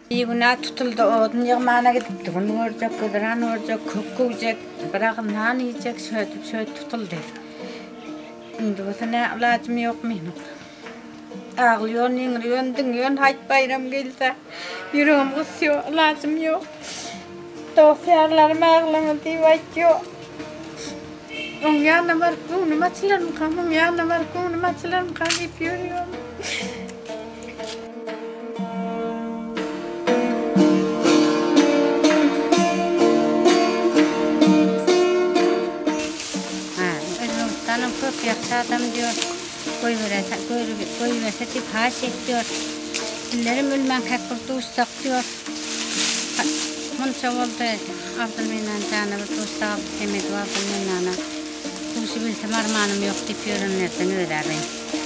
Bir güne tutuldu, odun yığmana gidip, bunu örcek, kıdıran örcek, kök kövecek, bırakın nane yiyecek, şöyle tutuldu. Şimdi bu ne ilacım yok benim. Ağlıyorsun, yıngırıyorsun, dınıyorsun, hayt bayram gelse, yüreğim kısıyor, ilacım yok. Dosyarlarım ağlamı diye bakıyor. Onun yanına var, bunu açılarım kan, onun yanına var, bunu açılarım kan deyip yürüyorum. Tanım çok yaksa adam diyor, koyverse tip haşet diyor. Dillerim ölmen kakırtı ustak diyor. Munca oldu, Abdülmenan canı, ustak Abdülmenan, Abdülmenan'a. Kuşu bilsem armağanım yok deyip yürünlerden öğrendim.